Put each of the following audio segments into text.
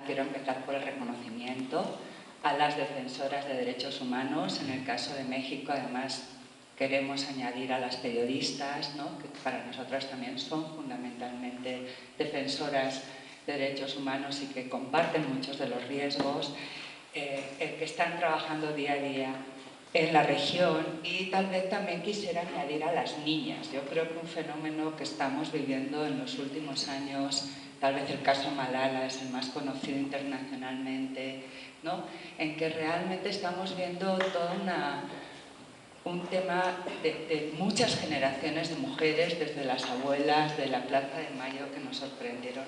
Quiero empezar por el reconocimiento a las defensoras de derechos humanos. En el caso de México, además, queremos añadir a las periodistas, ¿no?, que para nosotras también son fundamentalmente defensoras de derechos humanos y que comparten muchos de los riesgos, que están trabajando día a día en la región. Y tal vez también quisiera añadir a las niñas. Yo creo que un fenómeno que estamos viviendo en los últimos años, tal vez el caso Malala es el más conocido internacionalmente, ¿no?, en que realmente estamos viendo todo un tema de muchas generaciones de mujeres, desde las abuelas de la Plaza de Mayo, que nos sorprendieron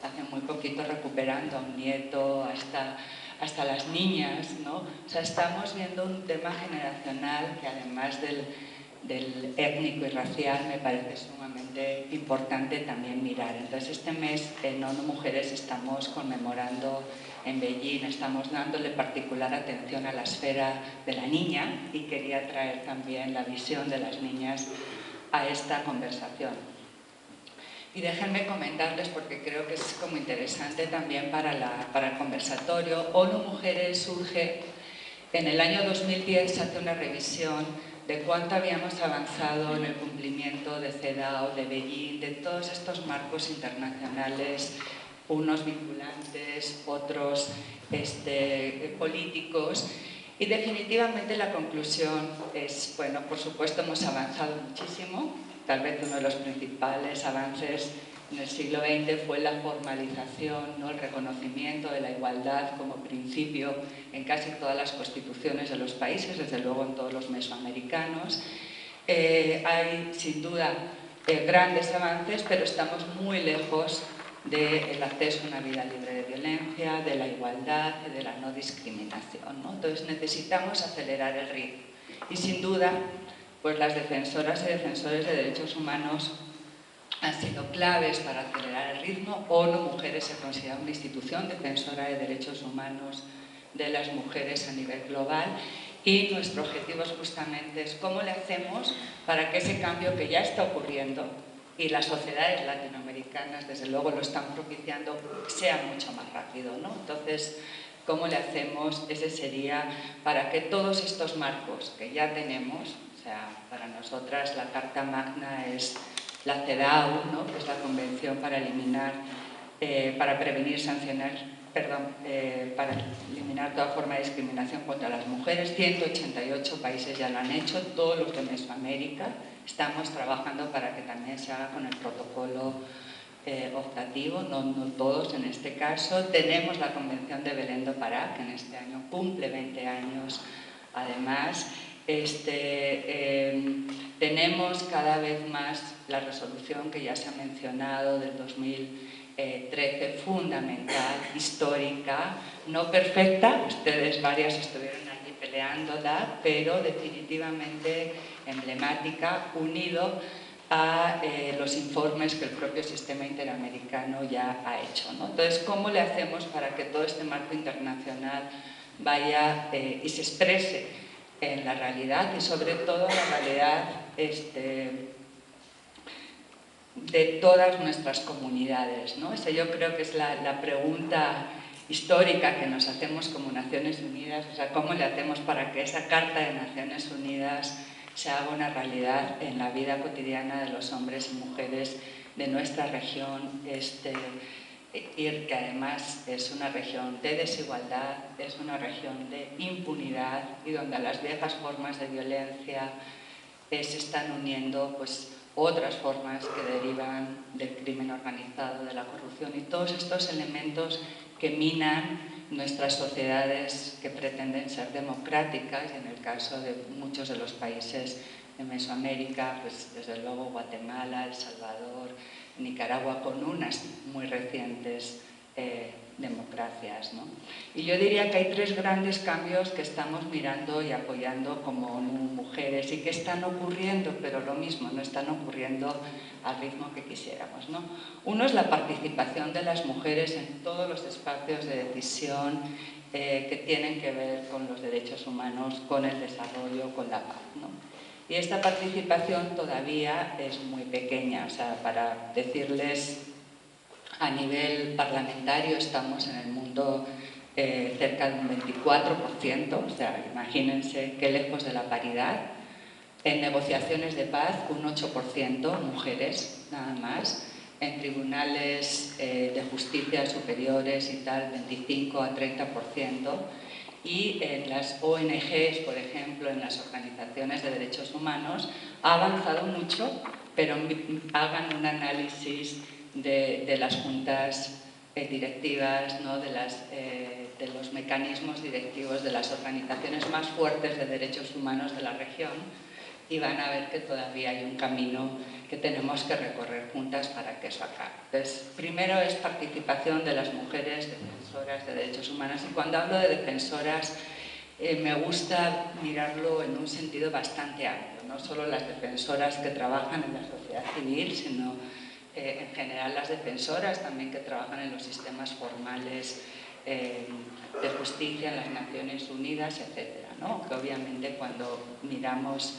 hace muy poquito recuperando a un nieto, hasta las niñas, ¿no? O sea, estamos viendo un tema generacional que, además del étnico y racial, me parece sumamente importante también mirar. Entonces, este mes en ONU Mujeres estamos conmemorando en Beijing, estamos dándole particular atención a la esfera de la niña, y quería traer también la visión de las niñas a esta conversación. Y déjenme comentarles, porque creo que es como interesante también para el conversatorio. ONU Mujeres surge en el año 2010, se hace una revisión de cuánto habíamos avanzado en el cumplimiento de CEDAW, de Beijing, de todos estos marcos internacionales, unos vinculantes, otros políticos. Y definitivamente la conclusión es, bueno, por supuesto hemos avanzado muchísimo. Tal vez uno de los principales avances en el siglo XX fue la formalización, ¿no?, el reconocimiento de la igualdad como principio en casi todas las constituciones de los países, desde luego en todos los mesoamericanos. Hay, sin duda, grandes avances, pero estamos muy lejos del acceso a una vida libre de violencia, de la igualdad y de la no discriminación, ¿no? Entonces necesitamos acelerar el ritmo. Y sin duda, pues las defensoras y defensores de derechos humanos han sido claves para acelerar el ritmo. ONU Mujeres se considera una institución defensora de derechos humanos de las mujeres a nivel global, y nuestro objetivo es justamente cómo le hacemos para que ese cambio que ya está ocurriendo, y las sociedades latinoamericanas desde luego lo están propiciando, sea mucho más rápido, ¿no? Entonces, ¿cómo le hacemos? Ese sería para que todos estos marcos que ya tenemos, o sea, para nosotras la Carta Magna es la CEDAW, ¿no?, que es la Convención para prevenir, sancionar, para eliminar toda forma de discriminación contra las mujeres. 188 países ya lo han hecho, todos los de Mesoamérica. Estamos trabajando para que también se haga con el protocolo optativo, no todos en este caso. Tenemos la Convención de Belén do Pará, que en este año cumple 20 años además. Tenemos cada vez más la resolución que ya se ha mencionado del 2013, fundamental, histórica, no perfecta, ustedes varias estuvieron allí peleándola, pero definitivamente emblemática, unido a los informes que el propio sistema interamericano ya ha hecho, ¿no? Entonces, ¿cómo le hacemos para que todo este marco internacional vaya y se exprese en la realidad, y sobre todo en la realidad de todas nuestras comunidades, ¿no? Esa yo creo que es la pregunta histórica que nos hacemos como Naciones Unidas, o sea, ¿cómo le hacemos para que esa Carta de Naciones Unidas se haga una realidad en la vida cotidiana de los hombres y mujeres de nuestra región, y que además es una región de desigualdad, es una región de impunidad, y donde a las viejas formas de violencia se están uniendo pues otras formas que derivan del crimen organizado, de la corrupción, y todos estos elementos que minan nuestras sociedades que pretenden ser democráticas, y en el caso de muchos de los países de Mesoamérica, pues desde luego Guatemala, El Salvador, Nicaragua, con unas muy recientes democracias, ¿no? Y yo diría que hay tres grandes cambios que estamos mirando y apoyando como mujeres, y que están ocurriendo, pero lo mismo, no están ocurriendo al ritmo que quisiéramos, ¿no? Uno es la participación de las mujeres en todos los espacios de decisión que tienen que ver con los derechos humanos, con el desarrollo, con la paz, ¿no? Y esta participación todavía es muy pequeña. O sea, para decirles, a nivel parlamentario estamos en el mundo mundo cerca de un 24%, o sea, imagínense qué lejos de la paridad. En negociaciones de paz, un 8%, mujeres nada más. En tribunales de justicia superiores y tal, 25 a 30%. Y en las ONGs, por ejemplo, en las organizaciones de derechos humanos, ha avanzado mucho, pero hagan un análisis de las juntas directivas, ¿no? de los mecanismos directivos de las organizaciones más fuertes de derechos humanos de la región, y van a ver que todavía hay un camino que tenemos que recorrer juntas para que eso acabe. Entonces, primero es participación de las mujeres defensoras de derechos humanos, y cuando hablo de defensoras me gusta mirarlo en un sentido bastante amplio, no solo las defensoras que trabajan en la sociedad civil, sino en general las defensoras también que trabajan en los sistemas formales de justicia en las Naciones Unidas, etcétera, ¿no? Que obviamente cuando miramos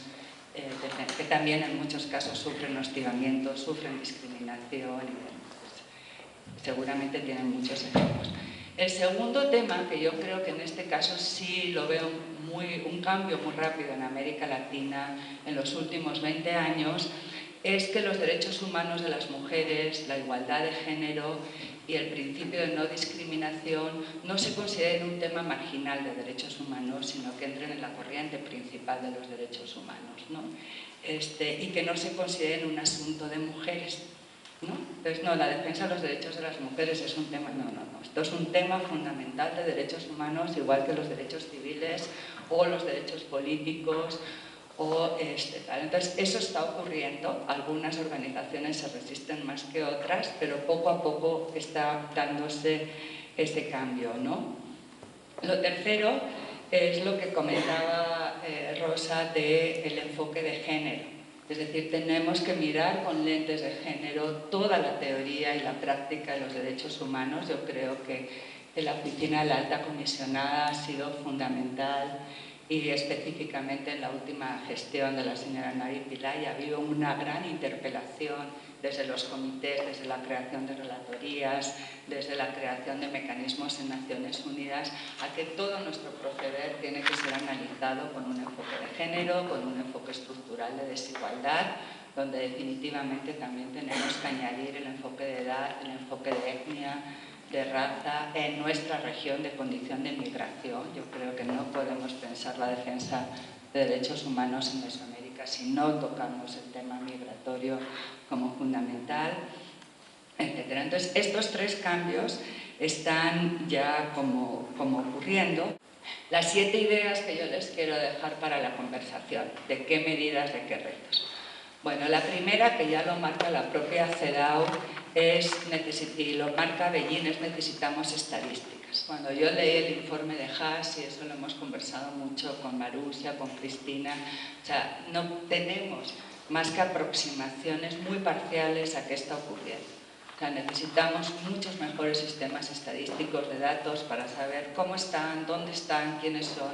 que también en muchos casos sufren hostigamiento, sufren discriminación, y pues, seguramente tienen muchos ejemplos. El segundo tema, que yo creo que en este caso sí lo veo un cambio muy rápido en América Latina en los últimos 20 años, es que los derechos humanos de las mujeres, la igualdad de género y el principio de no discriminación no se consideren un tema marginal de derechos humanos, sino que entren en la corriente principal de los derechos humanos, ¿no? Y que no se consideren un asunto de mujeres, ¿no? Entonces, no, la defensa de los derechos de las mujeres es un tema, no, esto es un tema fundamental de derechos humanos, igual que los derechos civiles o los derechos políticos, tal. Entonces, eso está ocurriendo. Algunas organizaciones se resisten más que otras, pero poco a poco está dándose ese cambio, ¿no? Lo tercero es lo que comentaba Rosa del enfoque de género. Es decir, tenemos que mirar con lentes de género toda la teoría y la práctica de los derechos humanos. Yo creo que la oficina de la alta comisionada ha sido fundamental, y específicamente en la última gestión de la señora Navi Pillay ha habido una gran interpelación desde los comités, desde la creación de relatorías, desde la creación de mecanismos en Naciones Unidas, a que todo nuestro proceder tiene que ser analizado con un enfoque de género, con un enfoque estructural de desigualdad, donde definitivamente también tenemos que añadir el enfoque de edad, el enfoque de etnia, de raza, en nuestra región de condición de migración. Yo creo que no podemos pensar la defensa de derechos humanos en Mesoamérica si no tocamos el tema migratorio como fundamental, etc. Entonces, estos tres cambios están ya como ocurriendo. Las 7 ideas que yo les quiero dejar para la conversación, de qué medidas, de qué retos. Bueno, la primera, que ya lo marca la propia CEDAW, y lo marca Beijing, es necesitamos estadísticas. Cuando yo leí el informe de Haas, y eso lo hemos conversado mucho con Marusia, con Cristina, o sea, no tenemos más que aproximaciones muy parciales a qué está ocurriendo. O sea, necesitamos muchos mejores sistemas estadísticos de datos para saber cómo están, dónde están, quiénes son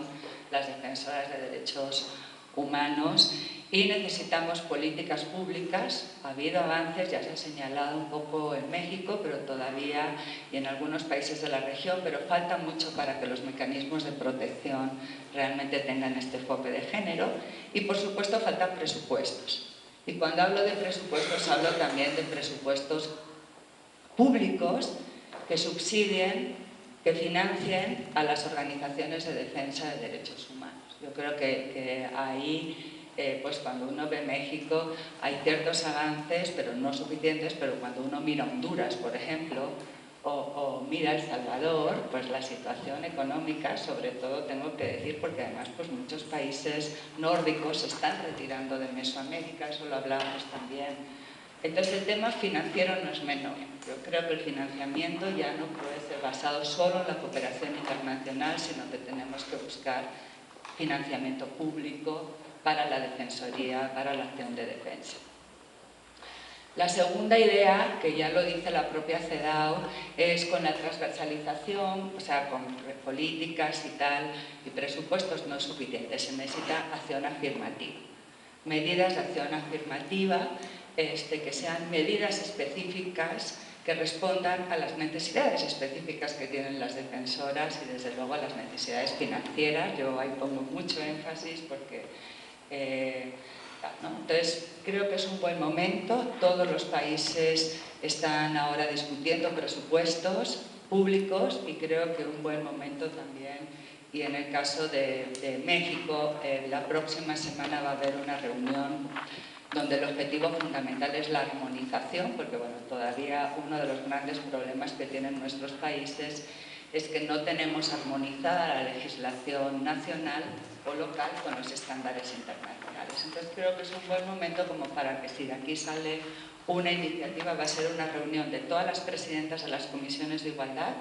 las defensoras de derechos humanos, y necesitamos políticas públicas. Ha habido avances, ya se ha señalado un poco en México, pero todavía, y en algunos países de la región, pero falta mucho para que los mecanismos de protección realmente tengan este enfoque de género. Y por supuesto faltan presupuestos. Y cuando hablo de presupuestos, hablo también de presupuestos públicos que subsidien, que financien a las organizaciones de defensa de derechos humanos. Yo creo que ahí, pues cuando uno ve México, hay ciertos avances, pero no suficientes, pero cuando uno mira Honduras, por ejemplo, o mira El Salvador, pues la situación económica, sobre todo tengo que decir, porque además pues muchos países nórdicos se están retirando de Mesoamérica, eso lo hablamos también. Entonces el tema financiero no es menor. Yo creo que el financiamiento ya no puede ser basado solo en la cooperación internacional, sino que tenemos que buscar financiamiento público para la defensoría, para la acción de defensa. La segunda idea, que ya lo dice la propia CEDAW, es con la transversalización, o sea, con políticas y tal, y presupuestos no suficientes. Se necesita acción afirmativa. Medidas de acción afirmativa, que sean medidas específicas que que respondan a las necesidades específicas que tienen las defensoras y desde luego a las necesidades financieras. Yo ahí pongo mucho énfasis porque ¿no? Entonces creo que es un buen momento. Todos los países están ahora discutiendo presupuestos públicos y creo que un buen momento también. Y en el caso de México, la próxima semana va a haber una reunión donde el objetivo fundamental es la armonización, porque bueno, todavía uno de los grandes problemas que tienen nuestros países es que no tenemos armonizada la legislación nacional o local con los estándares internacionales. Entonces creo que es un buen momento como para que si de aquí sale una iniciativa, va a ser una reunión de todas las presidentas de las comisiones de igualdad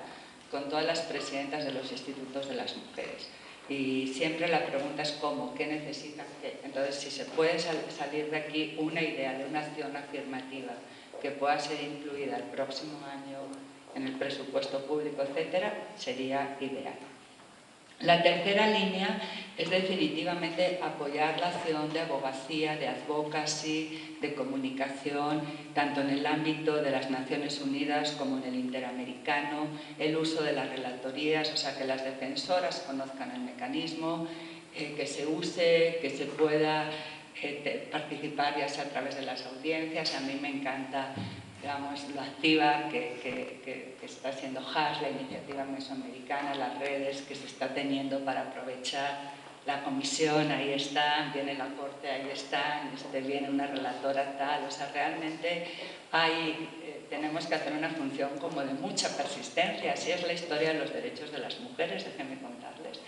con todas las presidentas de los institutos de las mujeres. Y siempre la pregunta es cómo, qué necesitan, qué. Entonces, si se puede salir de aquí una idea de una acción afirmativa que pueda ser incluida el próximo año en el presupuesto público, etcétera, sería ideal. La tercera línea es definitivamente apoyar la acción de abogacía, de advocacy, de comunicación, tanto en el ámbito de las Naciones Unidas como en el interamericano, el uso de las relatorías, o sea, que las defensoras conozcan el mecanismo, que se use, que se pueda participar ya sea a través de las audiencias. A mí me encanta, digamos, lo activa que está haciendo Hash, la iniciativa mesoamericana, las redes que se está teniendo para aprovechar la comisión, ahí están, viene la corte, ahí están, viene una relatora tal, o sea, realmente tenemos que hacer una función como de mucha persistencia. Así es la historia de los derechos de las mujeres, déjenme contarles,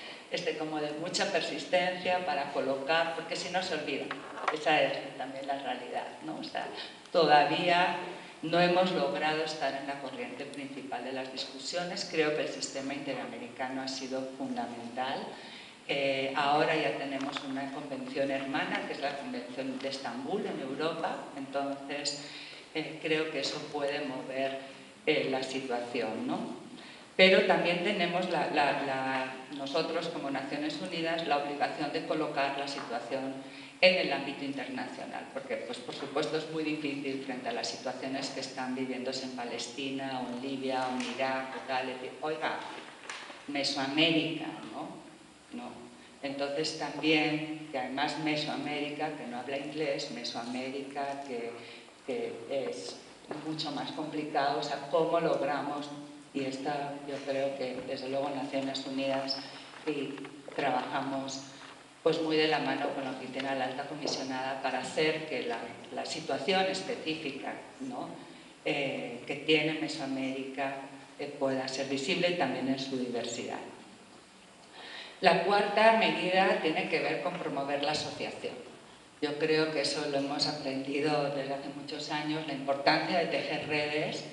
como de mucha persistencia para colocar, porque si no se olvida, esa es también la realidad, ¿no? O sea, todavía no hemos logrado estar en la corriente principal de las discusiones. Creo que el sistema interamericano ha sido fundamental. Ahora ya tenemos una convención hermana, que es la Convención de Estambul en Europa. Entonces, creo que eso puede mover la situación, ¿no? Pero también tenemos nosotros como Naciones Unidas la obligación de colocar la situación en el ámbito internacional, porque pues, por supuesto es muy difícil frente a las situaciones que están viviéndose en Palestina o en Libia o en Irak o tal, decir, oiga, Mesoamérica, ¿no? Entonces también, que además Mesoamérica, que no habla inglés, Mesoamérica, que es mucho más complicado, o sea, cómo logramos, y esta yo creo que desde luego en Naciones Unidas y trabajamos pues muy de la mano con la Oficina de la Alta Comisionada para hacer que la situación específica, ¿no? Que tiene Mesoamérica pueda ser visible también en su diversidad. La cuarta medida tiene que ver con promover la asociación. Yo creo que eso lo hemos aprendido desde hace muchos años, la importancia de tejer redes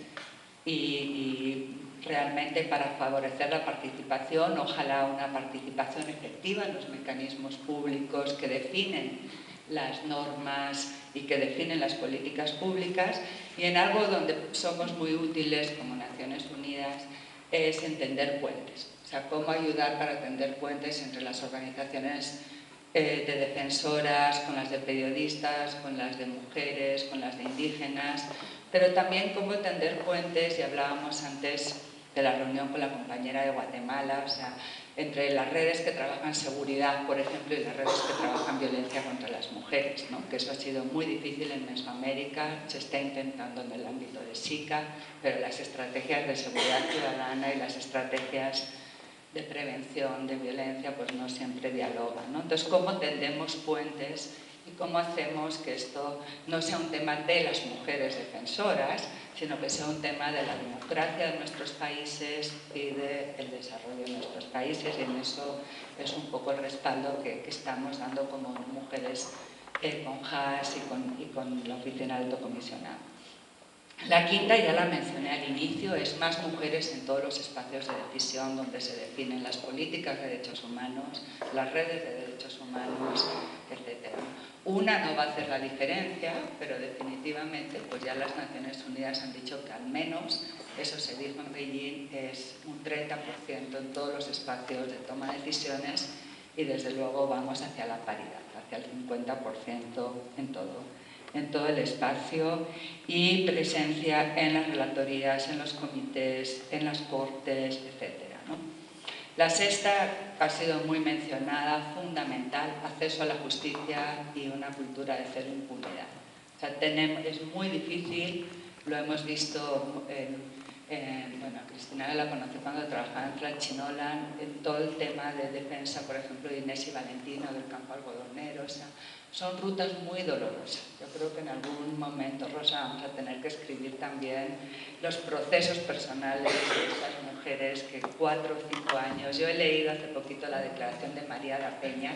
y realmente para favorecer la participación, ojalá una participación efectiva en los mecanismos públicos que definen las normas y que definen las políticas públicas, y en algo donde somos muy útiles como Naciones Unidas es entender puentes, o sea, cómo ayudar para tender puentes entre las organizaciones de defensoras, con las de periodistas, con las de mujeres, con las de indígenas, pero también cómo tender puentes, y hablábamos antes de la reunión con la compañera de Guatemala, o sea, entre las redes que trabajan seguridad, por ejemplo, y las redes que trabajan violencia contra las mujeres, ¿no? Que eso ha sido muy difícil en Mesoamérica, se está intentando en el ámbito de SICA, pero las estrategias de seguridad ciudadana y las estrategias de prevención de violencia pues no siempre dialogan, ¿no? Entonces, ¿cómo tendemos puentes y cómo hacemos que esto no sea un tema de las mujeres defensoras, sino que sea un tema de la democracia de nuestros países y del desarrollo de nuestros países? Y en eso es un poco el respaldo que estamos dando como mujeres con HAS y con la Oficina del Alto Comisionado. La quinta, ya la mencioné al inicio, es más mujeres en todos los espacios de decisión donde se definen las políticas de derechos humanos, las redes de derechos humanos, etc. Una no va a hacer la diferencia, pero definitivamente pues ya las Naciones Unidas han dicho que al menos, eso se dijo en Beijing, es un 30% en todos los espacios de toma de decisiones, y desde luego vamos hacia la paridad, hacia el 50% en todo. en todo el espacio y presencia en las relatorías, en los comités, en las cortes, etc., ¿no? La sexta ha sido muy mencionada, fundamental, acceso a la justicia y una cultura de cero impunidad. O sea, es muy difícil, lo hemos visto bueno, Cristina la conoce cuando trabajaba en Franchinola, en todo el tema de defensa, por ejemplo, de Inés y Valentino, del campo algodonero, o sea, son rutas muy dolorosas. Yo creo que en algún momento, Rosa, vamos a tener que escribir también los procesos personales de esas mujeres que 4 o 5 años... Yo he leído hace poquito la declaración de María da Peña,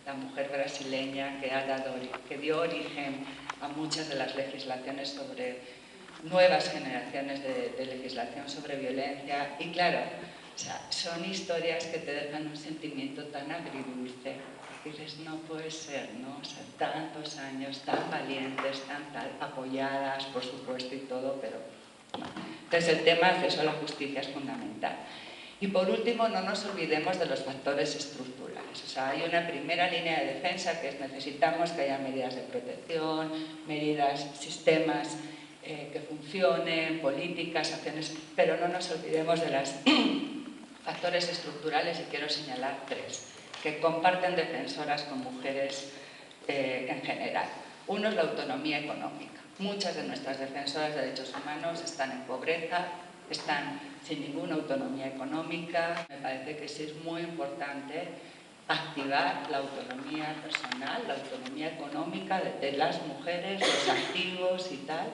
la mujer brasileña que dio origen a muchas de las legislaciones sobre nuevas generaciones de legislación sobre violencia. Y claro, o sea, son historias que te dejan un sentimiento tan agridulce. Dices, no puede ser, ¿no? O sea, tantos años, tan valientes, tan apoyadas, por supuesto, y todo, pero no. Entonces, el tema de acceso a la justicia es fundamental. Y por último, no nos olvidemos de los factores estructurales. O sea, hay una primera línea de defensa que es necesitamos que haya medidas de protección, medidas, sistemas que funcionen, políticas, acciones, pero no nos olvidemos de los factores estructurales, y quiero señalar 3, que comparten defensoras con mujeres en general. Uno es la autonomía económica. Muchas de nuestras defensoras de derechos humanos están en pobreza, están sin ninguna autonomía económica. Me parece que sí es muy importante activar la autonomía personal, la autonomía económica de las mujeres, los activos y tal,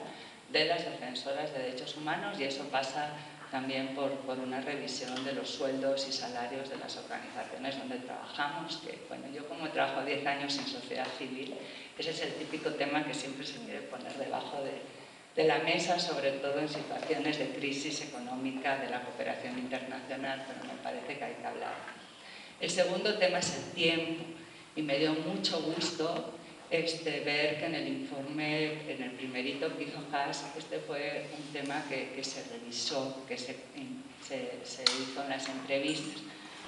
de las defensoras de derechos humanos, y eso pasa también por una revisión de los sueldos y salarios de las organizaciones donde trabajamos, que bueno, yo como trabajo 10 años en sociedad civil, ese es el típico tema que siempre se quiere poner debajo de la mesa, sobre todo en situaciones de crisis económica de la cooperación internacional, pero me parece que hay que hablar. El segundo tema es el tiempo, y me dio mucho gusto ver que en el informe, en el primerito que hizo Haas, fue un tema que se revisó, que se hizo en las entrevistas.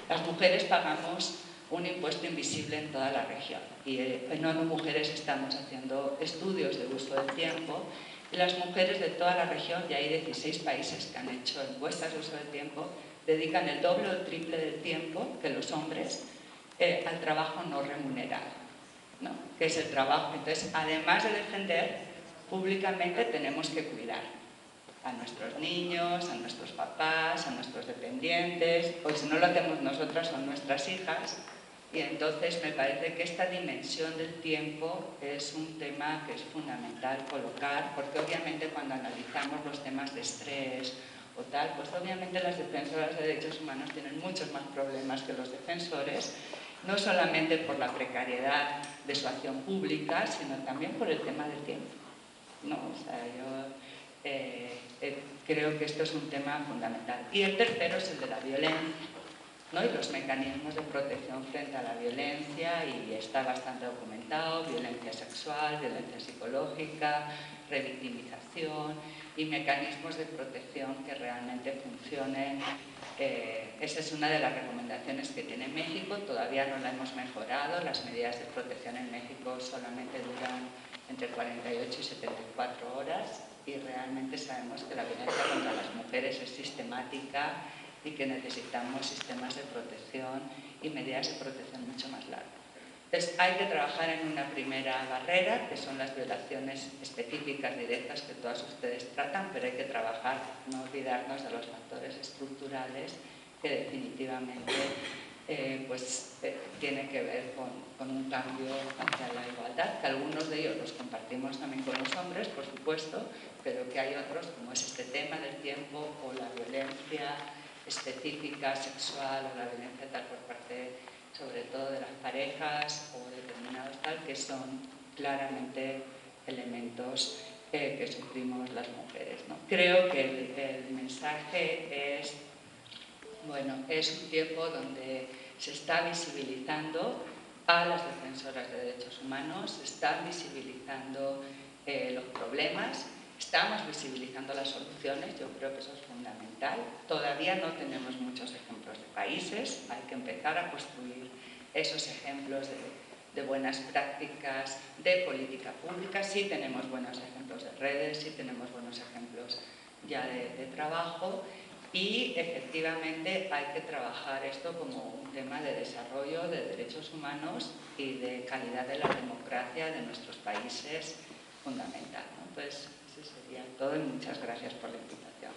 Las mujeres pagamos un impuesto invisible en toda la región, y en ONU Mujeres estamos haciendo estudios de uso del tiempo, y las mujeres de toda la región, y hay 16 países que han hecho encuestas de uso del tiempo, dedican el doble o el triple del tiempo que los hombres al trabajo no remunerado, ¿no? Que es el trabajo. Entonces, además de defender, públicamente tenemos que cuidar a nuestros niños, a nuestros papás, a nuestros dependientes, o si no lo hacemos nosotras son nuestras hijas, y entonces me parece que esta dimensión del tiempo es un tema que es fundamental colocar, porque obviamente cuando analizamos los temas de estrés o tal, pues obviamente las defensoras de derechos humanos tienen muchos más problemas que los defensores, no solamente por la precariedad de su acción pública, sino también por el tema del tiempo, ¿no? O sea, yo creo que esto es un tema fundamental. Y el tercero es el de la violencia, ¿no? Y los mecanismos de protección frente a la violencia, y está bastante documentado: violencia sexual, violencia psicológica, revictimización, y mecanismos de protección que realmente funcionen. Esa es una de las recomendaciones que tiene México, todavía no la hemos mejorado. Las medidas de protección en México solamente duran entre 48 y 74 horas, y realmente sabemos que la violencia contra las mujeres es sistemática y que necesitamos sistemas de protección y medidas de protección mucho más largas. Entonces, hay que trabajar en una primera barrera, que son las violaciones específicas directas que todas ustedes tratan, pero hay que trabajar, no olvidarnos de los factores estructurales que definitivamente tienen que ver con un cambio hacia la igualdad, que algunos de ellos los compartimos también con los hombres, por supuesto, pero que hay otros, como es este tema del tiempo o la violencia específica, sexual, o la violencia tal por parte, sobre todo de las parejas o determinados tal, que son claramente elementos que sufrimos las mujeres, ¿no? Creo que el mensaje es, bueno, es un tiempo donde se está visibilizando a las defensoras de derechos humanos, se están visibilizando los problemas, estamos visibilizando las soluciones. Yo creo que eso es fundamental. Todavía no tenemos muchos ejemplos de países, hay que empezar a construir esos ejemplos de buenas prácticas de política pública. Sí tenemos buenos ejemplos de redes, sí tenemos buenos ejemplos ya de trabajo, y efectivamente hay que trabajar esto como un tema de desarrollo de derechos humanos y de calidad de la democracia de nuestros países fundamental, ¿no? Entonces, eso sería todo y muchas gracias por la invitación.